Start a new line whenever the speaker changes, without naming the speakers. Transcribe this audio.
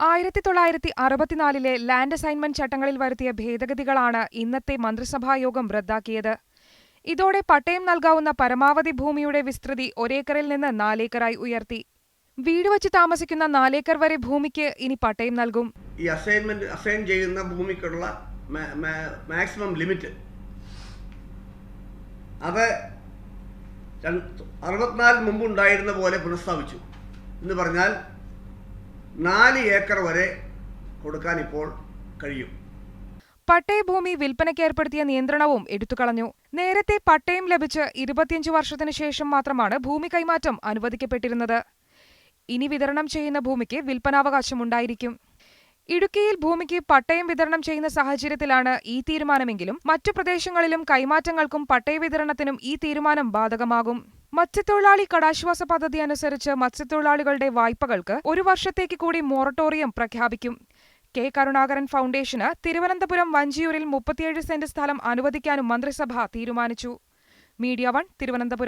1964 land assignment ചട്ടങ്ങളിൽ വരുത്തിയ ഭേദഗതികളാണ് ഇന്നത്തെ മന്ത്രിസഭായോഗം റദ്ദാക്കിയത്. ഇതോടെ പട്ടയം നൽകാവുന്ന പരമാവധി ഭൂമിയുടെ വിസ്തൃതി ഒരേക്കറിൽ നിന്ന് 4 ഏക്കറായി ഉയർത്തി. വീട് വച്ച് താമസിക്കുന്ന 4 ഏക്കർ വരെ ഭൂമിക്ക് ഇനി പട്ടയം നൽകും.
ഈ അസൈൻ ചെയ്യുന്ന ഭൂമിക്കുള്ള മാക്സിമം ലിമിറ്റ് അത് 64 മുമ്പുണ്ടായിരുന്ന പോലെ പുനഃസ്ഥാപിച്ചു എന്ന് പറഞ്ഞാൽ 4 ഏക്കർ വരെ കൊടുക്കാൻ ഇപ്പോൾ കഴിയും.
പട്ടയഭൂമി വിൽപ്പനയ്ക്ക് ഏർപ്പെടുത്തിയ നിയന്ത്രണവും എടുത്തുകളഞ്ഞു. നേരത്തെ പട്ടയം ലഭിച്ച് 25 വർഷത്തിനു ശേഷം മാത്രമാണ് ഭൂമി കൈമാറ്റം അനുവദിക്കപ്പെട്ടിരുന്നത്. ഇനി വിതരണം ചെയ്യുന്ന ഭൂമിക്ക് വിൽപ്പനാവകാശമുണ്ടായിരിക്കും. ഇടുക്കിയിൽ ഭൂമിക്ക് പട്ടയം വിതരണം ചെയ്യുന്ന സാഹചര്യത്തിലാണ് ഈ തീരുമാനമെങ്കിലും മറ്റു പ്രദേശങ്ങളിലും കൈമാറ്റങ്ങൾക്കും പട്ടയ വിതരണത്തിനും ഈ തീരുമാനം ബാധകമാകും. മത്സ്യത്തൊഴിലാളി കടാശ്വാസ പദ്ധതി അനുസരിച്ച് മത്സ്യത്തൊഴിലാളികളുടെ വായ്പകൾക്ക് 1 വർഷത്തേക്ക് കൂടി മൊറട്ടോറിയം പ്രഖ്യാപിക്കും. കെ. കരുണാകരൻ ഫൗണ്ടേഷന് തിരുവനന്തപുരം വഞ്ചിയൂരിൽ 37 സെന്റ് സ്ഥലം അനുവദിക്കാനും മന്ത്രിസഭ തീരുമാനിച്ചു. മീഡിയ 1 തിരുവനന്തപുരം.